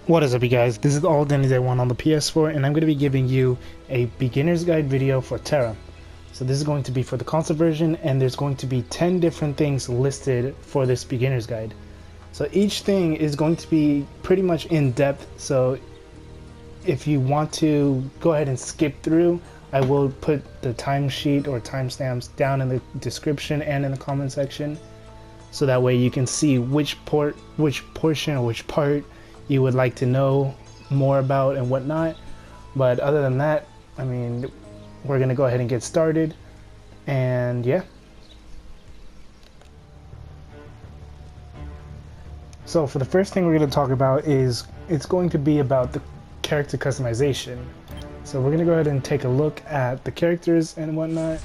What is up, you guys? This is All Day One on the PS4, and I'm going to be giving you a beginner's guide video for Tera. So this is going to be for the console version, and there's going to be 10 different things listed for this beginner's guide. So each thing is going to be pretty much in depth, so if you want to go ahead and skip through, I will put the timesheet or timestamps down in the description and in the comment section, so that way you can see which portion or which part you would like to know more about and whatnot. But other than that, I mean, we're gonna go ahead and get started, and yeah. So for the first thing we're going to talk about is it's going to be about the character customization. So we're going to go ahead and take a look at the characters and whatnot.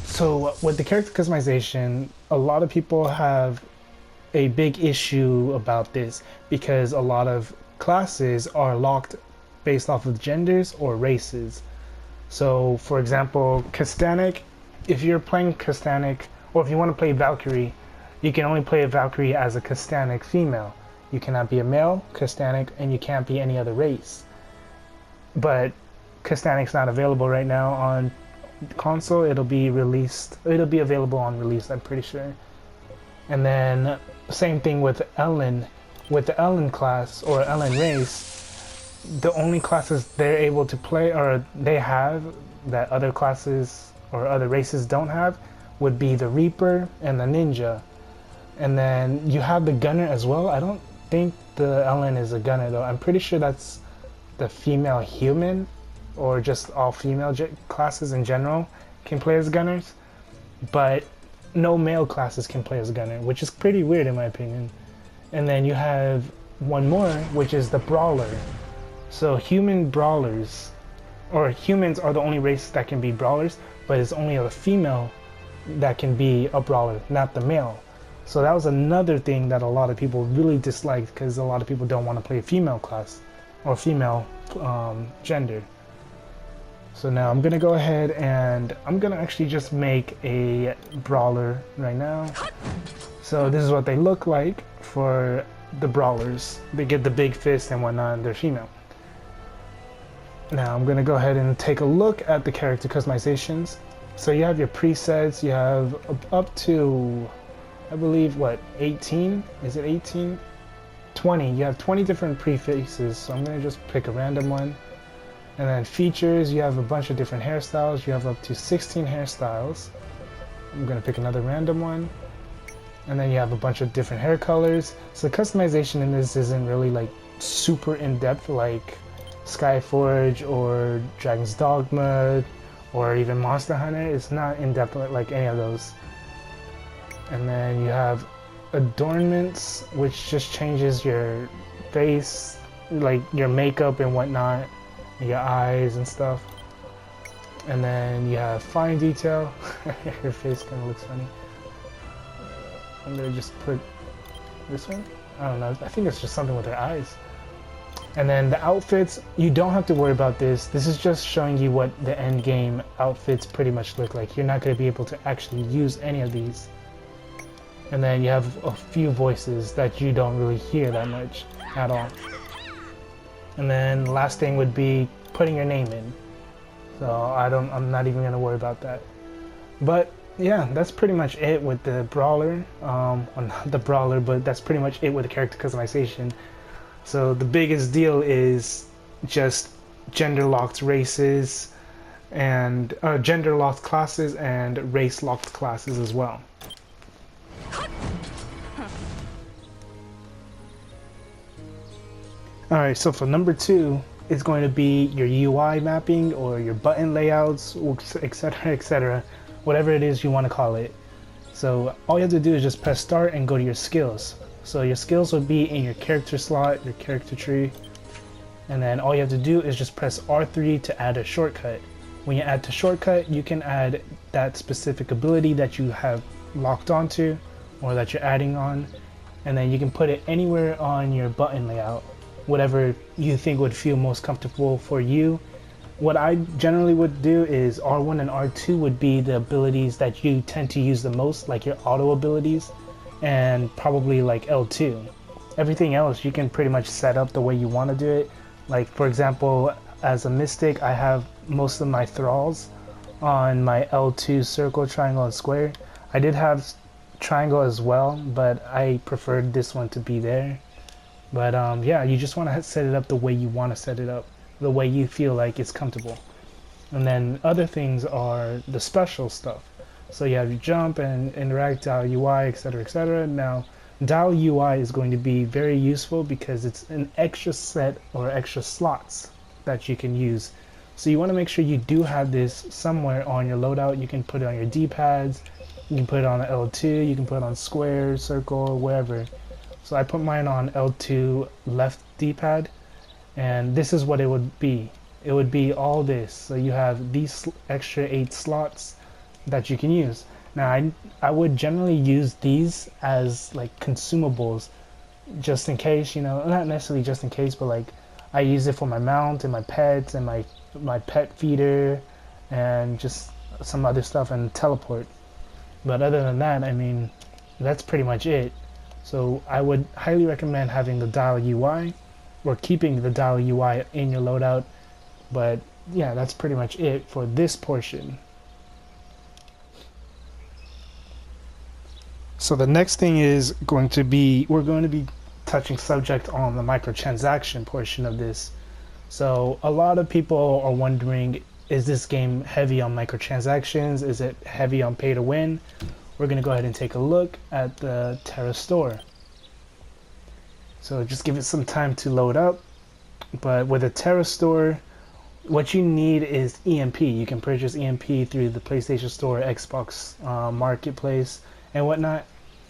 So with the character customization, a lot of people have a big issue about this because a lot of classes are locked based off of genders or races. So for example, Castanic, if you're playing Castanic, or if you want to play Valkyrie, you can only play a Valkyrie as a Castanic female. You cannot be a male Castanic, and you can't be any other race. But Castanic's not available right now on console. It'll be available on release, I'm pretty sure. And then same thing with Ellen. With the Ellen class or Ellen race, the only classes they're able to play, or they have, that other classes or other races don't have, would be the Reaper and the Ninja. And then you have the Gunner as well. I don't think the Ellen is a Gunner though. I'm pretty sure that's the female human, or just all female classes in general can play as Gunners. But no male classes can play as Gunner, which is pretty weird in my opinion. And then you have one more, which is the Brawler. So human brawlers, or humans are the only race that can be brawlers, but it's only a female that can be a brawler, not the male. So that was another thing that a lot of people really disliked, because a lot of people don't want to play a female class or female gender. So now I'm gonna go ahead and I'm gonna actually just make a brawler right now. So this is what they look like for the brawlers. They get the big fist and whatnot, and they're female. Now I'm gonna go ahead and take a look at the character customizations. So you have your presets. You have up to, I believe, what, 18? Is it 18? 20. You have 20 different prefaces, so I'm going to just pick a random one. And then features, you have a bunch of different hairstyles. You have up to 16 hairstyles. I'm going to pick another random one. And then you have a bunch of different hair colors. So customization in this isn't really like super in-depth like Skyforge or Dragon's Dogma or even Monster Hunter. It's not in-depth like any of those. And then you have adornments, which just changes your face, like your makeup and whatnot, your eyes and stuff. And then you have fine detail. Your face kind of looks funny. I'm gonna just put this one. I don't know, I think it's just something with her eyes. And then the outfits, you don't have to worry about this. This is just showing you what the end game outfits pretty much look like. You're not going to be able to actually use any of these. And then you have a few voices that you don't really hear that much at all. And then last thing would be putting your name in. So I'm not even going to worry about that. But yeah, that's pretty much it with the brawler. Well, not the brawler, but that's pretty much it with the character customization. So the biggest deal is just gender-locked races and gender-locked classes and race-locked classes as well. Alright, so for number 2, it's going to be your UI mapping or your button layouts, etc, etc, whatever it is you want to call it. So all you have to do is just press start and go to your skills. So your skills will be in your character slot, your character tree, and then all you have to do is just press R3 to add a shortcut. When you add to shortcut, you can add that specific ability that you have locked onto or that you're adding on, and then you can put it anywhere on your button layout, whatever you think would feel most comfortable for you. What I generally would do is R1 and R2 would be the abilities that you tend to use the most, like your auto abilities, and probably like L2. Everything else you can pretty much set up the way you want to do it. Like for example, as a mystic, I have most of my thralls on my L2 circle, triangle, and square. I did have triangle as well, but I preferred this one to be there. But yeah, you just want to set it up the way you want to set it up, the way you feel like it's comfortable. And then other things are the special stuff. So you have your jump and interact, dial UI, etc., etc. Now, dial UI is going to be very useful because it's an extra set or extra slots that you can use. So you want to make sure you do have this somewhere on your loadout. You can put it on your D-pads, you can put it on the L2, you can put it on square, circle, wherever. So I put mine on L2 left D-pad, and this is what it would be. It would be all this. So you have these extra 8 slots that you can use. Now I would generally use these as like consumables just in case, you know, not necessarily just in case, but like I use it for my mount and my pets and my pet feeder and just some other stuff and teleport. But other than that, I mean, that's pretty much it. So I would highly recommend having the dial UI or keeping the dial UI in your loadout. But yeah, that's pretty much it for this portion. So the next thing is going to be, we're going to be touching subject on the microtransaction portion of this. So a lot of people are wondering, is this game heavy on microtransactions? Is it heavy on pay to win? We're going to go ahead and take a look at the Tera Store. So just give it some time to load up. But with the Tera Store, what you need is EMP. You can purchase EMP through the PlayStation Store, Xbox Marketplace, and whatnot.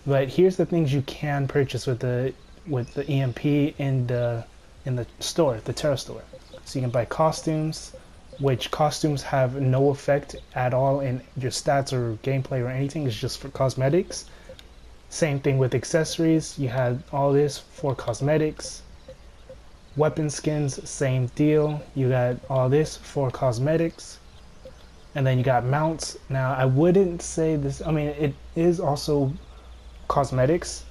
But here's the things you can purchase with the EMP in the store, the Tera Store. So you can buy costumes, which costumes have no effect at all in your stats or gameplay or anything. It's just for cosmetics. Same thing with accessories. You have all this for cosmetics. Weapon skins, same deal. You got all this for cosmetics. And then you got mounts. Now I wouldn't say this, I mean, it is also cosmetics,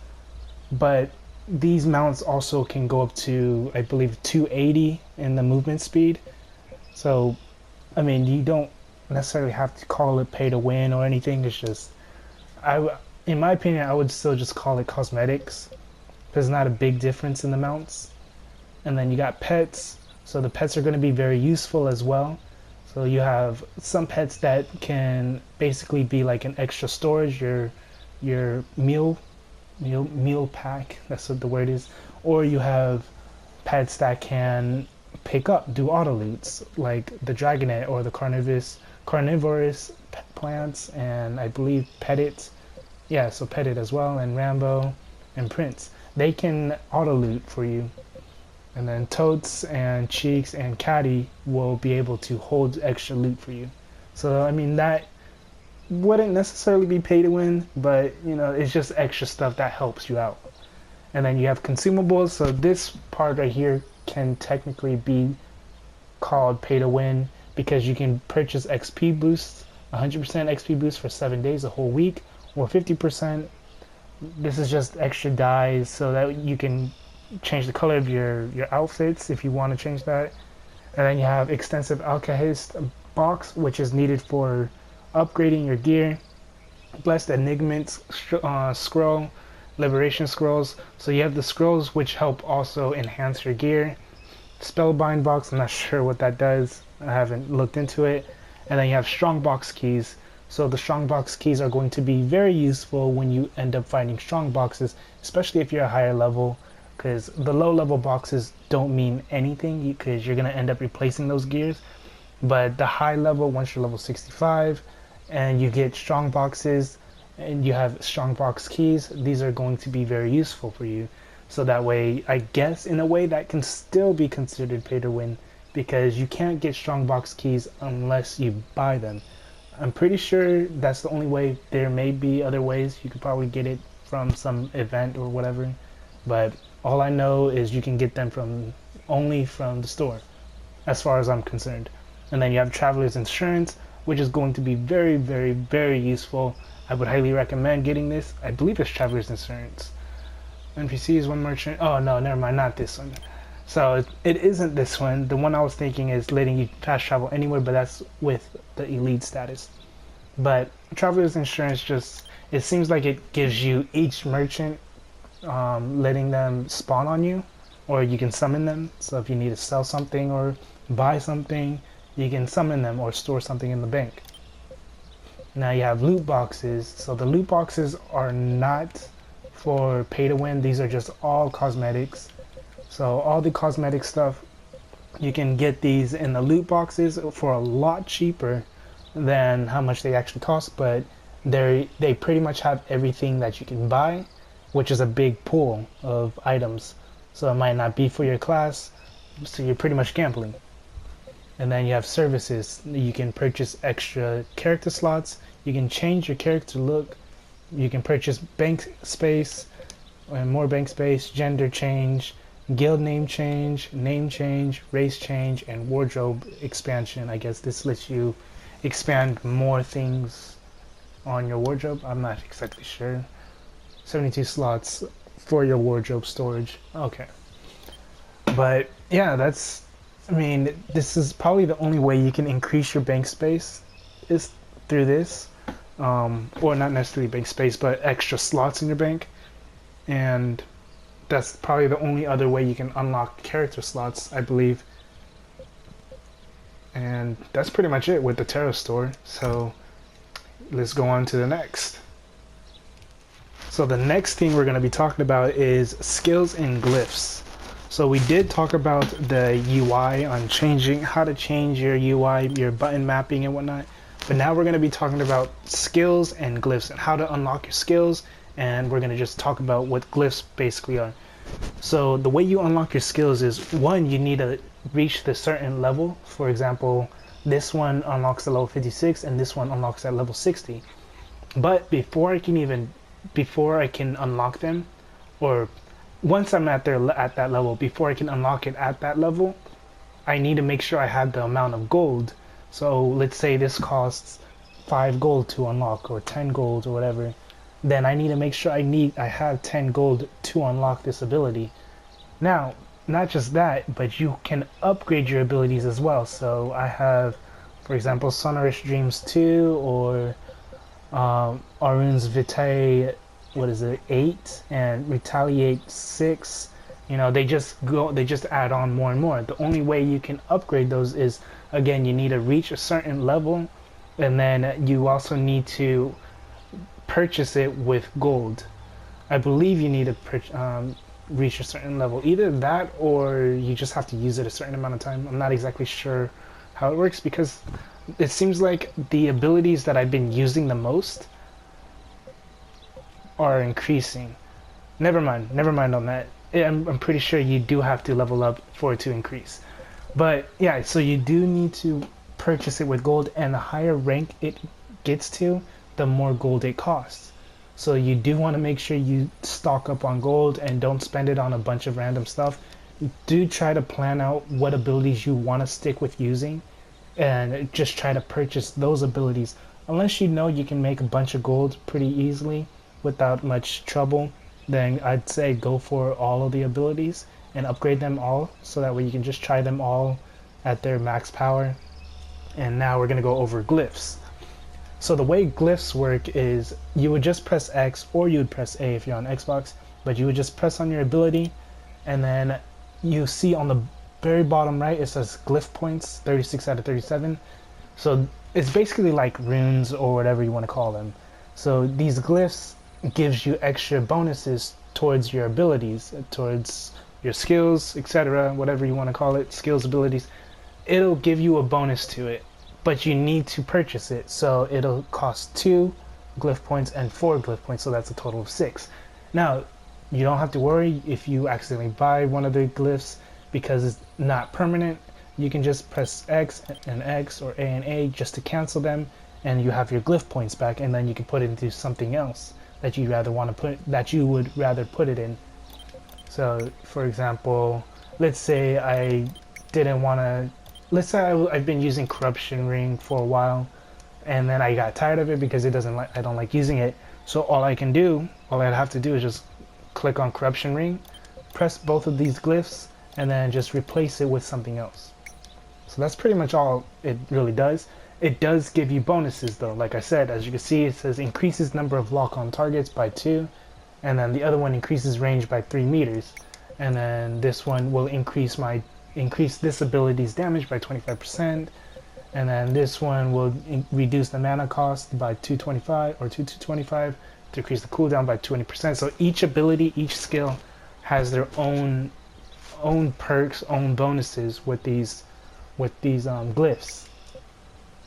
but these mounts also can go up to, I believe, 280 in the movement speed. So, I mean, you don't necessarily have to call it pay to win or anything. It's just, in my opinion, I would still just call it cosmetics. There's not a big difference in the mounts. And then you got pets. So the pets are going to be very useful as well. So you have some pets that can basically be like an extra storage, your meal pack, that's what the word is. Or you have pets that can pick up, do auto loots, like the dragonet or the carnivorous plants, and I believe Petit. Yeah, so Petit as well, and Rambo and Prince. They can auto loot for you. And then Totes and Cheeks and Caddy will be able to hold extra loot for you. So, I mean, that wouldn't necessarily be pay to win, but, you know, it's just extra stuff that helps you out. And then you have consumables. So this part right here can technically be called pay to win because you can purchase XP boosts, 100% XP boost for 7 days, a whole week, or 50%. This is just extra dyes so that you can change the color of your outfits if you want to change that. And then you have extensive alchemist box, which is needed for upgrading your gear. Blessed enigments scroll, liberation scrolls. So you have the scrolls which help also enhance your gear. Spellbind box, I'm not sure what that does, I haven't looked into it. And then you have strongbox keys. So the strongbox keys are going to be very useful when you end up finding strong boxes, especially if you're a higher level, because the low level boxes don't mean anything because you're going to end up replacing those gears. But the high level, once you're level 65 and you get strong boxes and you have strong box keys, these are going to be very useful for you. So that way, I guess in a way that can still be considered pay to win, because you can't get strong box keys unless you buy them. I'm pretty sure that's the only way. There may be other ways. You could probably get it from some event or whatever, but all I know is you can get them only from the store, as far as I'm concerned. And then you have Traveler's Insurance, which is going to be very, very useful. I would highly recommend getting this. I believe it's Traveler's Insurance. NPC is one merchant. Oh no, never mind, not this one. So it isn't this one. The one I was thinking is letting you fast travel anywhere, but that's with the elite status. But traveler's insurance just, it seems like it gives you each merchant, letting them spawn on you, or you can summon them. So if you need to sell something or buy something, you can summon them or store something in the bank. Now you have loot boxes. So the loot boxes are not for pay to win. These are just all cosmetics. So all the cosmetic stuff, you can get these in the loot boxes for a lot cheaper than how much they actually cost, but they pretty much have everything that you can buy, which is a big pool of items. So it might not be for your class, so you're pretty much gambling. And then you have services. You can purchase extra character slots. You can change your character look. You can purchase bank space and more bank space, gender change, guild name change, race change, and wardrobe expansion. I guess this lets you expand more things on your wardrobe. I'm not exactly sure. 72 slots for your wardrobe storage. Okay. But yeah, that's, I mean, this is probably the only way you can increase your bank space is through this. Or not necessarily bank space, but extra slots in your bank. And that's probably the only other way you can unlock character slots, I believe. And that's pretty much it with the Tera Store. So let's go on to the next. So the next thing we're going to be talking about is skills and glyphs. So we did talk about the UI on changing, how to change your UI, your button mapping and whatnot. But now we're going to be talking about skills and glyphs and how to unlock your skills. And we're going to just talk about what glyphs basically are. So the way you unlock your skills is, one, you need to reach the certain level. For example, this one unlocks at level 56 and this one unlocks at level 60. But before I can unlock them, or once I'm at that level, before I can unlock it at that level, I need to make sure I have the amount of gold. So let's say this costs 5 gold to unlock, or 10 gold, or whatever. Then I need to make sure I have 10 gold to unlock this ability. Now, not just that, but you can upgrade your abilities as well. So I have, for example, Sonorish Dreams 2, or Arun's Vitae, what is it, 8, and Retaliate 6. You know, they just add on more and more. The only way you can upgrade those is, again, you need to reach a certain level, and then you also need to purchase it with gold. I believe you need to reach a certain level. Either that, or you just have to use it a certain amount of time. I'm not exactly sure how it works, because it seems like the abilities that I've been using the most are increasing. Never mind on that. I'm pretty sure you do have to level up for it to increase. But yeah, so you do need to purchase it with gold, and the higher rank it gets to, the more gold it costs. So you do want to make sure you stock up on gold and don't spend it on a bunch of random stuff. Do try to plan out what abilities you want to stick with using, and just try to purchase those abilities. Unless you know you can make a bunch of gold pretty easily without much trouble, then I'd say go for all of the abilities and upgrade them all, so that way you can just try them all at their max power. And now we're going to go over glyphs. So the way glyphs work is you would just press X, or you would press A if you're on Xbox, but you would just press on your ability, and then you see on the very bottom right it says glyph points, 36 out of 37. So it's basically like runes, or whatever you want to call them. So these glyphs gives you extra bonuses towards your abilities, towards your skills, etc., whatever you want to call it, skills, abilities. It'll give you a bonus to it, but you need to purchase it. So it'll cost 2 glyph points and 4 glyph points, so that's a total of 6. Now, you don't have to worry if you accidentally buy one of the glyphs, because it's not permanent. You can just press X and X, or A and A, just to cancel them, and you have your glyph points back, and then you can put it into something else that you would rather put it in. So, for example, let's say I've been using Corruption Ring for a while, and then I got tired of it because I don't like using it. So all I'd have to do is just click on Corruption Ring, press both of these glyphs, and then just replace it with something else. So that's pretty much all it really does. It does give you bonuses though. Like I said, as you can see, it says increases number of lock-on targets by 2, and then the other one increases range by 3 meters. And then this one will increase this ability's damage by 25%. And then this one will reduce the mana cost by 225 or 225, decrease the cooldown by 20%. So each ability, each skill has their own perks, own bonuses with these glyphs.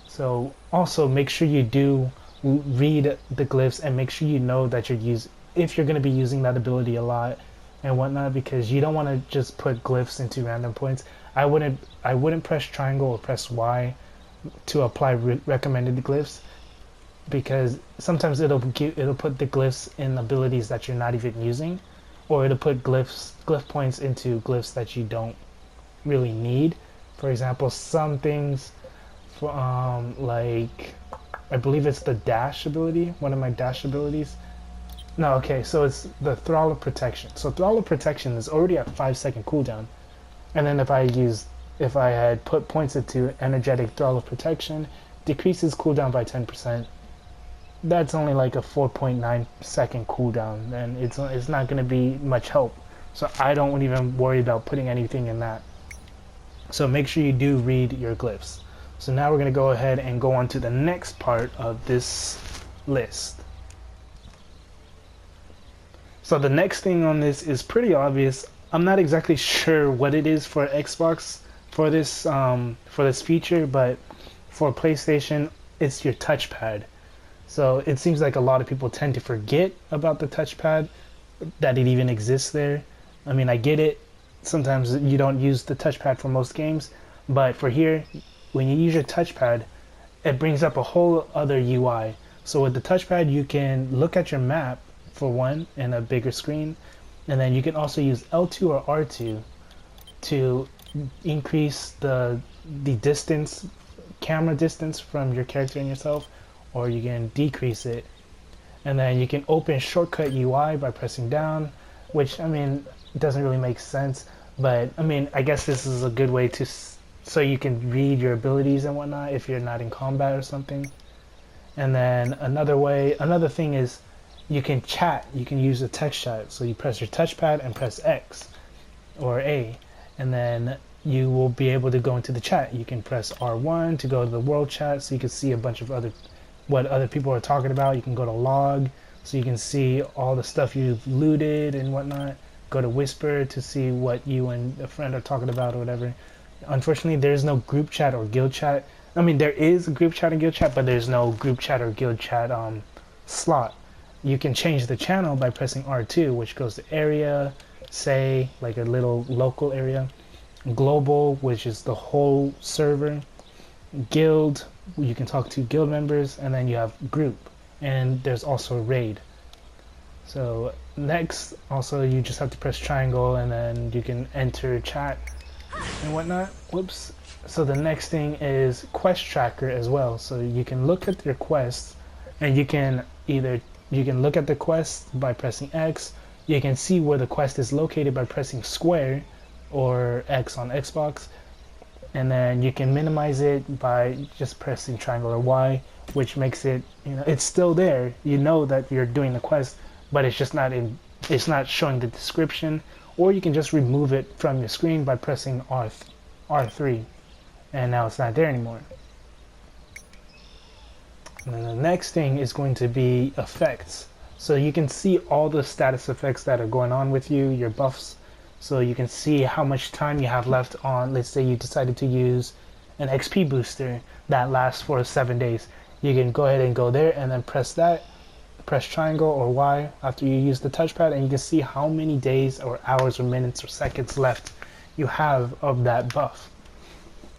So also make sure you do read the glyphs and make sure you know that if you're going to be using that ability a lot and whatnot, because you don't want to just put glyphs into random points. I wouldn't press triangle or press Y to apply recommended glyphs, because sometimes it'll put the glyphs in abilities that you're not even using, or it'll put glyph points into glyphs that you don't really need. For example, some things like I believe it's the dash ability, one of my dash abilities. No, okay, so it's the Thrall of Protection. So Thrall of Protection is already at 5-second cooldown, and then if I had put points into Energetic Thrall of Protection, decreases cooldown by 10%. That's only like a 4.9 second cooldown, and it's not going to be much help. So I don't even worry about putting anything in that. So make sure you do read your glyphs. So now we're going to go ahead and go on to the next part of this list. So the next thing on this is pretty obvious. I'm not exactly sure what it is for Xbox for this feature, but for PlayStation, it's your touchpad. So it seems like a lot of people tend to forget about the touchpad, that it even exists there. I mean, I get it. Sometimes you don't use the touchpad for most games, but for here, when you use your touchpad, it brings up a whole other UI. So with the touchpad, you can look at your map for one in a bigger screen, and then you can also use L2 or R2 to increase the distance, camera distance from your character and yourself, or you can decrease it. And then you can open shortcut UI by pressing down, which, I mean, doesn't really make sense, but I mean, I guess this is a good way to so you can read your abilities and whatnot if you're not in combat or something. And then another thing is you can chat. You can use a text chat. So you press your touchpad and press X or A, and then you will be able to go into the chat. You can press R1 to go to the world chat, so you can see a bunch of what other people are talking about. You can go to log, so you can see all the stuff you've looted and whatnot. Go to whisper to see what you and a friend are talking about or whatever. Unfortunately, there's no group chat or guild chat. I mean, there is a group chat and guild chat, but there's no group chat or guild chat slot. You can change the channel by pressing R2, which goes to area, say, like a little local area. Global, which is the whole server. Guild, you can talk to guild members, and then you have group. And there's also raid. So next, also, you just have to press triangle, and then you can enter chat and whatnot. Whoops. So the next thing is quest tracker as well. So you can look at your quests, and you can look at the quest by pressing X. You can see where the quest is located by pressing square or X on Xbox, and then you can minimize it by just pressing triangle or Y, which makes it, it's still there. You know that you're doing the quest, but it's just it's not showing the description. Or you can just remove it from your screen by pressing R3, and now it's not there anymore. And then the next thing is going to be effects. So you can see all the status effects that are going on with you, your buffs. So you can see how much time you have left on, let's say you decided to use an XP booster that lasts for 7 days. You can go ahead and go there and then press triangle or Y after you use the touchpad, and you can see how many days or hours or minutes or seconds left you have of that buff.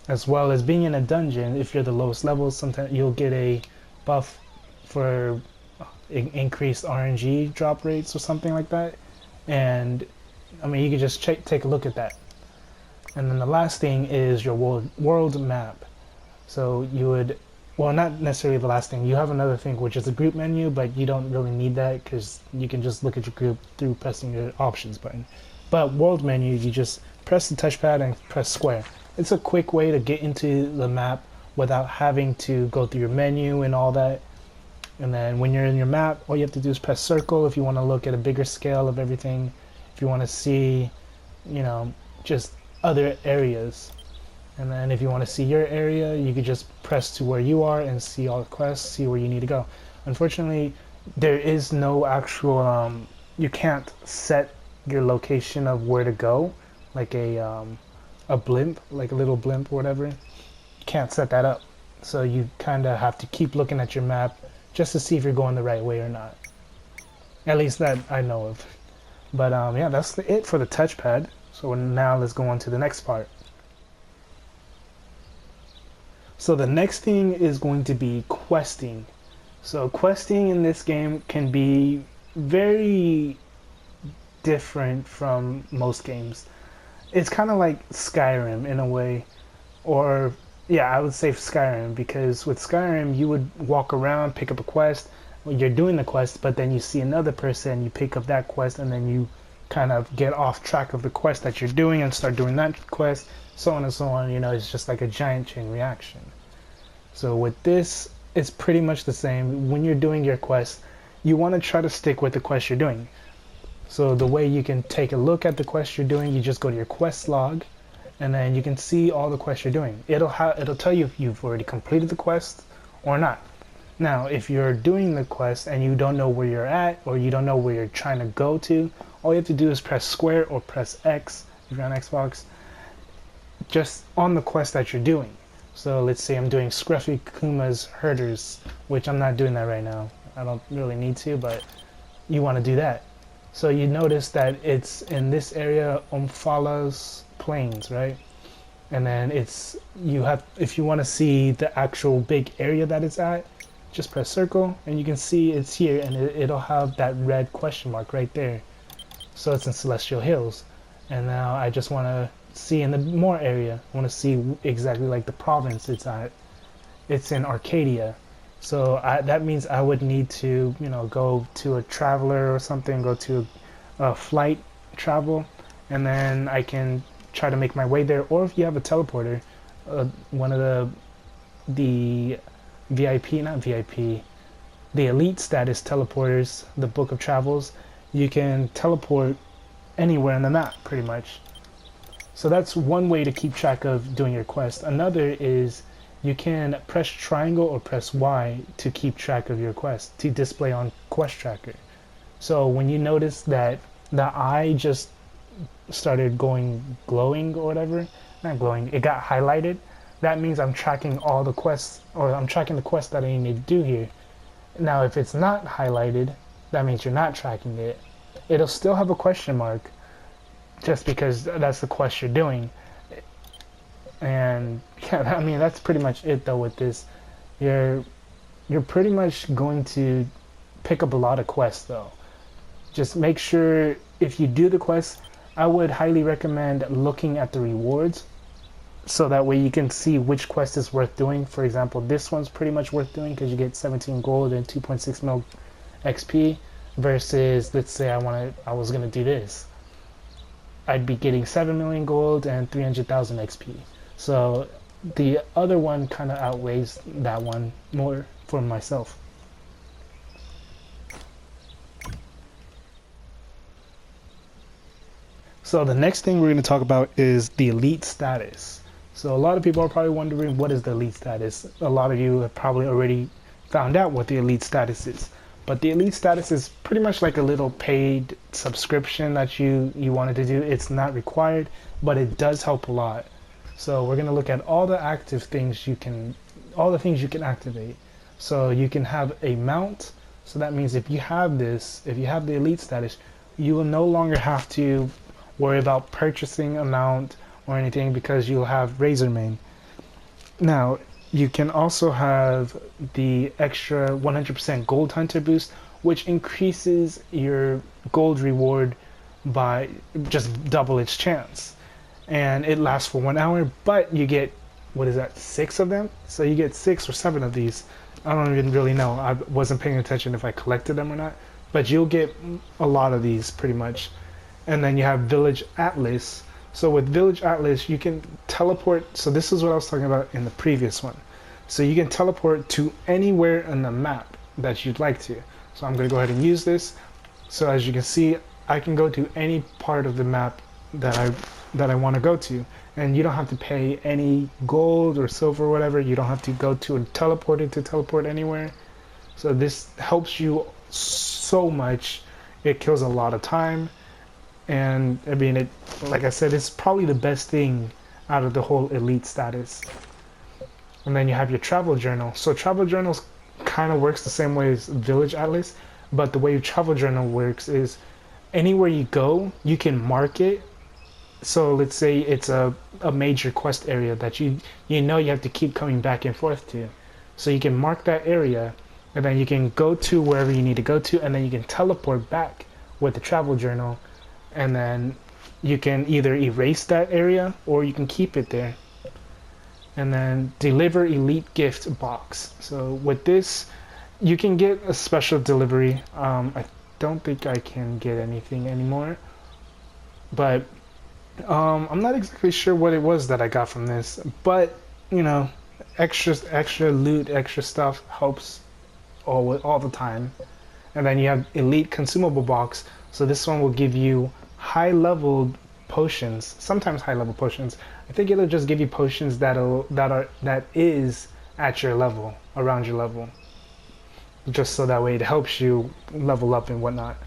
As well as being in a dungeon, if you're the lowest level, sometimes you'll get a buff for increased RNG drop rates or something like that. And I mean, you can just take a look at that. And then the last thing is your world map. So you would well, not necessarily the last thing. You have another thing, which is a group menu, but you don't really need that because you can just look at your group through pressing your options button. But world menu, you just press the touchpad and press square. It's a quick way to get into the map without having to go through your menu and all that. And then when you're in your map, all you have to do is press circle if you want to look at a bigger scale of everything. If you want to see, you know, just other areas. And then if you want to see your area, you could just press to where you are and see all the quests, see where you need to go. Unfortunately, there is no actual, you can't set your location of where to go, like a blimp, like a little blimp or whatever. You can't set that up. So you kind of have to keep looking at your map just to see if you're going the right way or not. At least that I know of. But yeah, that's it for the touchpad. So now let's go on to the next part. So the next thing is going to be questing. So questing in this game can be very different from most games. It's kind of like Skyrim in a way, or yeah, I would say Skyrim, because with Skyrim you would walk around, pick up a quest, you're doing the quest, but then you see another person, you pick up that quest, and then you kind of get off track of the quest that you're doing and start doing that quest, so on and so on. You know, it's just like a giant chain reaction. So with this, it's pretty much the same. When you're doing your quest, you want to try to stick with the quest you're doing. So the way you can take a look at the quest you're doing, you just go to your quest log, and then you can see all the quests you're doing. It'll tell you if you've already completed the quest or not. Now, if you're doing the quest and you don't know where you're at, or you don't know where you're trying to go to, all you have to do is press square or press X if you're on Xbox, just on the quest that you're doing. So let's say I'm doing Scruffy Kuma's Herders, which I'm not doing that right now. I don't really need to, but you want to do that. So you notice that it's in this area, Omphala's Plains, right? And then it's, you have, if you want to see the actual big area that it's at, just press circle and you can see it's here, and it'll have that red question mark right there. So it's in Celestial Hills. And now I just want to see in the more area, I want to see exactly like the province it's at. It's in Arcadia. So that means I would need to, you know, go to a traveler or something, go to a flight travel, and then I can try to make my way there. Or if you have a teleporter, one of the VIP, not VIP, the elite status teleporters, the Book of Travels, you can teleport anywhere in the map pretty much. So that's one way to keep track of doing your quest. Another is you can press triangle or press Y to keep track of your quest, to display on Quest Tracker. So when you notice that the eye just started going glowing or whatever, not glowing, it got highlighted, that means I'm tracking all the quests, or I'm tracking the quest that I need to do here. Now if it's not highlighted, that means you're not tracking it. It'll still have a question mark, just because that's the quest you're doing. And yeah, I mean, that's pretty much it though with this. You're pretty much going to pick up a lot of quests though. Just make sure if you do the quest, I would highly recommend looking at the rewards, so that way you can see which quest is worth doing. For example, this one's pretty much worth doing because you get 17 gold and 2.6 mil XP, versus let's say I was gonna do this, I'd be getting 7 million gold and 300,000 XP. So the other one kind of outweighs that one more for myself. So the next thing we're going to talk about is the elite status. So a lot of people are probably wondering, what is the elite status? A lot of you have probably already found out what the elite status is. But the elite status is pretty much like a little paid subscription that you wanted to do. It's not required, but it does help a lot. So we're going to look at all the active things all the things you can activate. So you can have a mount. So that means if you have the elite status, you will no longer have to worry about purchasing a mount or anything, because you'll have Razormane. Now, you can also have the extra 100% gold hunter boost, which increases your gold reward by just double its chance. And it lasts for 1 hour, but you get what is that, 6 of them? So you get 6 or 7 of these. I don't even really know. I wasn't paying attention if I collected them or not. But you'll get a lot of these pretty much. And then you have Village Atlas. So with Village Atlas, you can teleport. So this is what I was talking about in the previous one. So you can teleport to anywhere on the map that you'd like to. So I'm going to go ahead and use this. So as you can see, I can go to any part of the map that I want to go to. And you don't have to pay any gold or silver or whatever. You don't have to go to and teleport it to teleport anywhere. So this helps you so much. It kills a lot of time. And I mean, it, like I said, it's probably the best thing out of the whole elite status. And then you have your travel journal. So travel journals kind of works the same way as Village Atlas, but the way your travel journal works is anywhere you go, you can mark it. So let's say it's a major quest area that you know you have to keep coming back and forth to. So you can mark that area, and then you can go to wherever you need to go to, and then you can teleport back with the travel journal, and then you can either erase that area or you can keep it there. And then deliver elite gift box. So with this, you can get a special delivery. I don't think I can get anything anymore, but I'm not exactly sure what it was that I got from this, but you know, extra loot, extra stuff helps all the time. And then you have elite consumable box. So this one will give you high level potions, sometimes high level potions. I think it'll just give you potions that is at your level, around your level, just so that way it helps you level up and whatnot.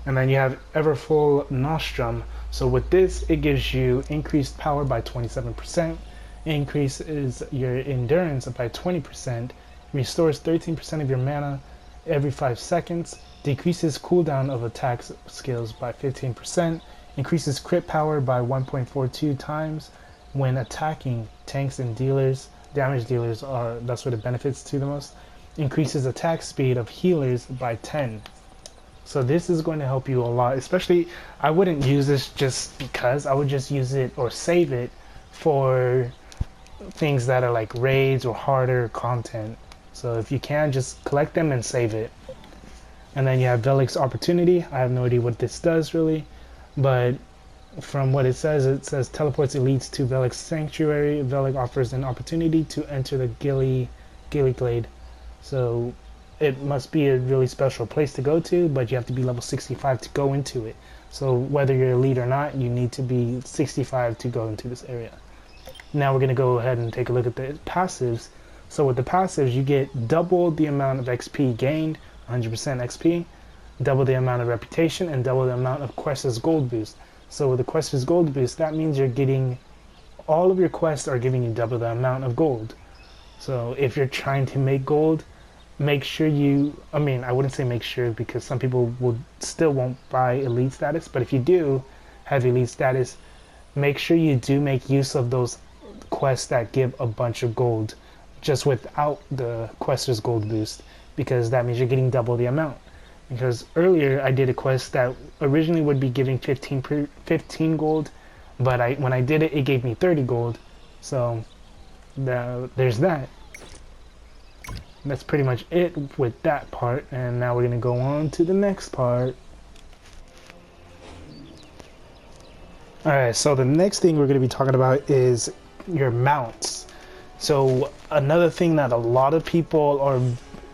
And then you have Everfull Nostrum. So with this, it gives you increased power by 27%, increases your endurance by 20%, restores 13% of your mana every 5 seconds, decreases cooldown of attack skills by 15%, increases crit power by 1.42 times when attacking tanks and dealers. Damage dealers that's what it benefits to the most. Increases attack speed of healers by 10. So this is going to help you a lot, especially I wouldn't use this just because, I would just use it or save it for things that are like raids or harder content. So if you can, just collect them and save it. And then you have Velic's Opportunity. I have no idea what this does really, but from what it says teleports elites to Velic's Sanctuary. Velic offers an opportunity to enter the Gilly Glade. So it must be a really special place to go to, but you have to be level 65 to go into it. So whether you're elite or not, you need to be 65 to go into this area. Now we're going to go ahead and take a look at the passives. So with the passives, you get double the amount of XP gained, 100% XP, double the amount of reputation, and double the amount of Quest's gold boost. So with the Quest's gold boost, that means you're getting, all of your quests are giving you double the amount of gold. So if you're trying to make gold, make sure you, I mean, I wouldn't say make sure because some people still won't buy elite status, but if you do have elite status, make sure you do make use of those quests that give a bunch of gold just without the Quester's gold boost, because that means you're getting double the amount. Because earlier I did a quest that originally would be giving 15 gold, but when I did it, it gave me 30 gold. So there's that. That's pretty much it with that part, and now we're gonna go on to the next part. Alright, so the next thing we're gonna be talking about is your mounts. So another thing that a lot of people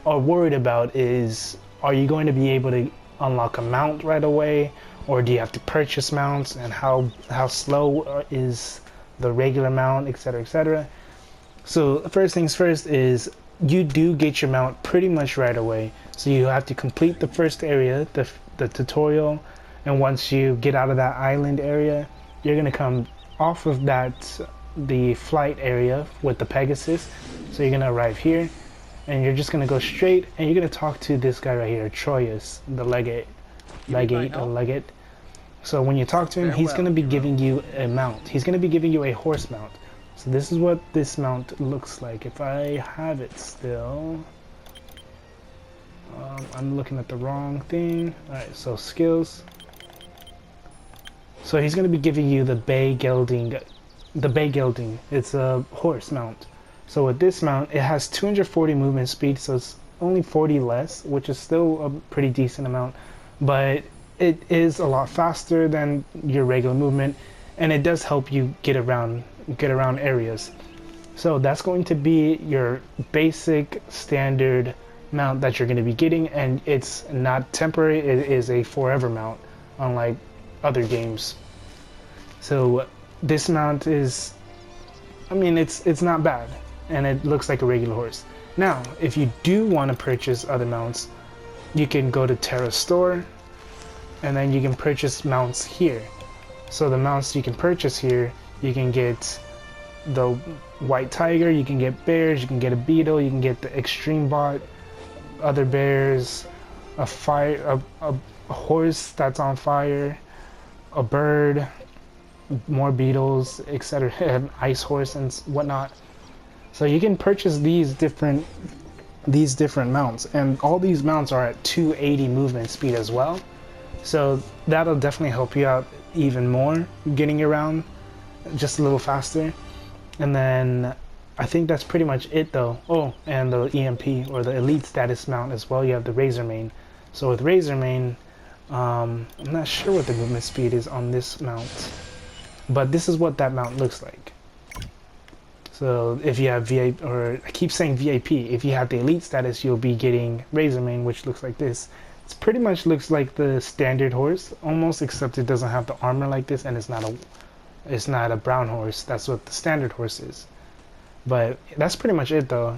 are worried about is, are you going to be able to unlock a mount right away, or do you have to purchase mounts, and how slow is the regular mount, etc., etc. So first things first is, you do get your mount pretty much right away. So you have to complete the first area, the tutorial, and once you get out of that island area, you're gonna come off of the flight area with the Pegasus. So you're gonna arrive here, and you're just gonna go straight, and you're gonna talk to this guy right here, Troyus, the legate. So when you talk to him, he's gonna be giving you a mount. He's gonna be giving you a horse mount. So this is what this mount looks like. If I have it still, I'm looking at the wrong thing. Alright, so skills. So he's going to be giving you the Bay Gelding the bay gelding. It's a horse mount. So with this mount, it has 240 movement speed, so it's only 40 less, which is still a pretty decent amount, but it is a lot faster than your regular movement, and it does help you get around areas. So that's going to be your basic standard mount that you're going to be getting, and it's not temporary, it is a forever mount, unlike other games. So this mount is, I mean, it's not bad, and it looks like a regular horse. Now, if you do want to purchase other mounts, you can go to Tera Store, and then you can purchase mounts here. So the mounts you can purchase here, you can get the white tiger, you can get bears, you can get a beetle, you can get the extreme bot, other bears, a horse that's on fire, a bird, more beetles, etc., ice horse and whatnot. So you can purchase these different mounts, and all these mounts are at 280 movement speed as well. So that'll definitely help you out even more, getting around just a little faster. And then I think that's pretty much it though. Oh, and the EMP or the elite status mount as well. You have the Razor Mane. So with Razor Mane, I'm not sure what the movement speed is on this mount, but this is what that mount looks like. So if you have VIP, or I keep saying VIP, if you have the elite status, you'll be getting Razor Mane, which looks like this. It pretty much looks like the standard horse, almost, except it doesn't have the armor like this, and it's not a brown horse. That's what the standard horse is. But that's pretty much it though.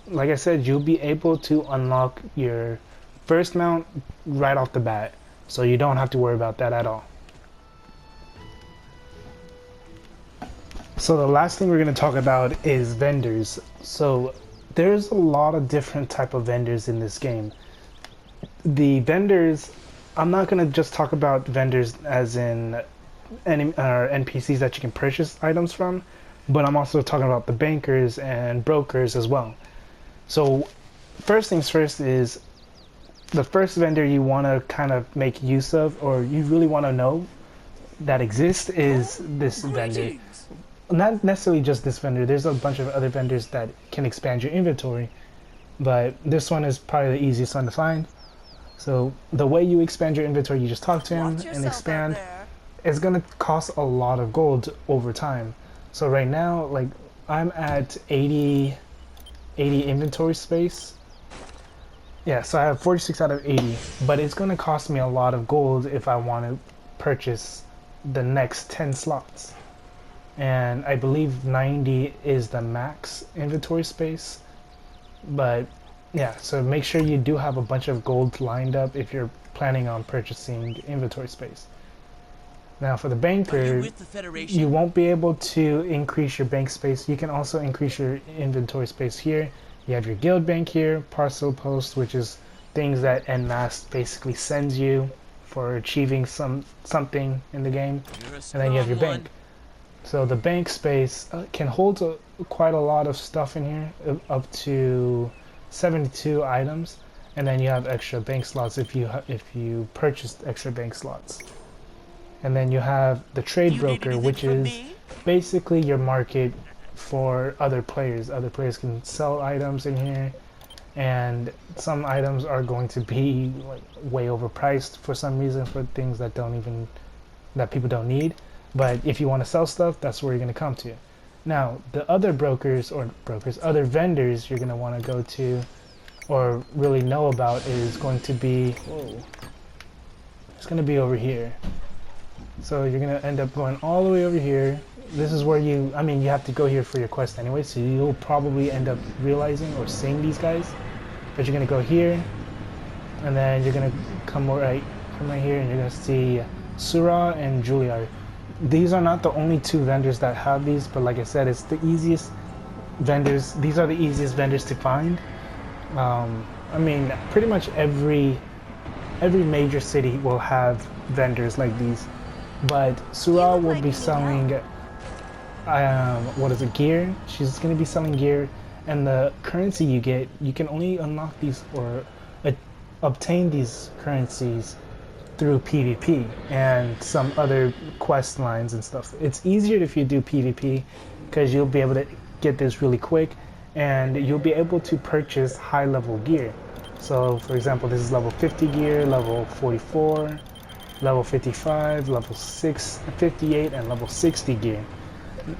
Like I said, you'll be able to unlock your first mount right off the bat, so you don't have to worry about that at all. So the last thing we're going to talk about is vendors. So there's a lot of different type of vendors in this game. The vendors, I'm not going to just talk about vendors as in NPCs that you can purchase items from, but I'm also talking about the bankers and brokers as well. So first things first is the first vendor you want to kind of make use of, or you really want to know that exists, is this vendor. Not necessarily just this vendor, there's a bunch of other vendors that can expand your inventory, but this one is probably the easiest one to find. So the way you expand your inventory, you just talk to him and expand. It's gonna cost a lot of gold over time. So right now, like, I'm at 80 inventory space. Yeah, so I have 46 out of 80, but it's gonna cost me a lot of gold if I want to purchase the next 10 slots. And I believe 90 is the max inventory space. But yeah, so make sure you do have a bunch of gold lined up if you're planning on purchasing inventory space. Now for the banker, you won't be able to increase your bank space. You can also increase your inventory space here. You have your guild bank here, parcel post, which is things that En Masse basically sends you for achieving something in the game. And then you have your bank. So the bank space can hold quite a lot of stuff in here, up to 72 items, and then you have extra bank slots if you purchased extra bank slots. And then you have the trade broker, which is basically your market for other players. Other players can sell items in here, and some items are going to be like way overpriced for some reason, for things that people don't need. But if you want to sell stuff, that's where you're going to come to. Now, the other other vendors you're going to want to go to or really know about is going to be, it's going to be over here. So you're going to end up going all the way over here. This is where you have to go here for your quest anyway, so you'll probably end up realizing or seeing these guys. But you're going to go here, and then you're going to come right here, and you're going to see Surah and Juliar. These are not the only two vendors that have these, but like I said, it's the easiest vendors. These are the easiest vendors to find. Pretty much every major city will have vendors like these, but Surah will be selling gear. She's going to be selling gear, and the currency you get, you can only unlock these or obtain these currencies through PvP and some other quest lines and stuff. It's easier if you do PvP because you'll be able to get this really quick, and you'll be able to purchase high level gear. So for example, this is level 50 gear, level 44, level 55, level 58, and level 60 gear.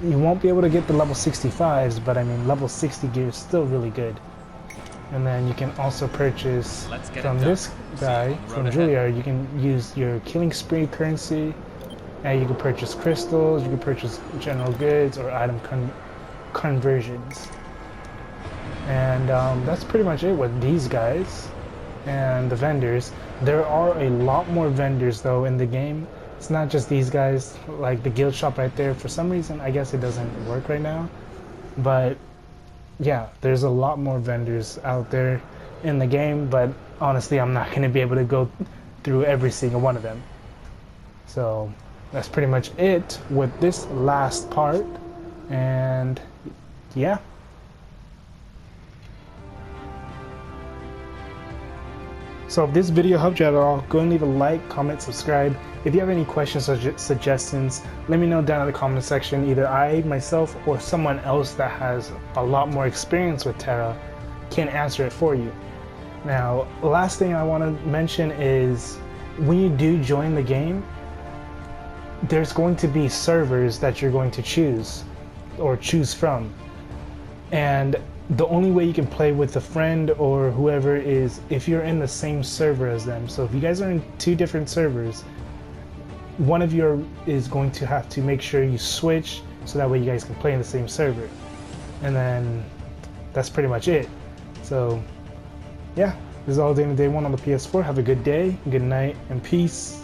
You won't be able to get the level 65s, but I mean level 60 gear is still really good. And then you can also purchase from this guy, from Juilliard, you can use your killing spree currency, and you can purchase crystals, you can purchase general goods or item conversions. And that's pretty much it with these guys and the vendors. There are a lot more vendors though in the game. It's not just these guys, like the guild shop right there. For some reason, I guess it doesn't work right now, but yeah, there's a lot more vendors out there in the game, but honestly, I'm not going to be able to go through every single one of them. So that's pretty much it with this last part, and yeah. So if this video helped you at all, go and leave a like, comment, subscribe. If you have any questions or suggestions, let me know down in the comment section. Either I, myself, or someone else that has a lot more experience with Tera can answer it for you. Now, the last thing I want to mention is when you do join the game, there's going to be servers that you're going to choose or choose from. And the only way you can play with a friend or whoever is if you're in the same server as them. So if you guys are in two different servers, one of you is going to have to make sure you switch so that way you guys can play in the same server. And then that's pretty much it. So yeah, this is all day in day one on the PS4. Have a good day, good night, and peace.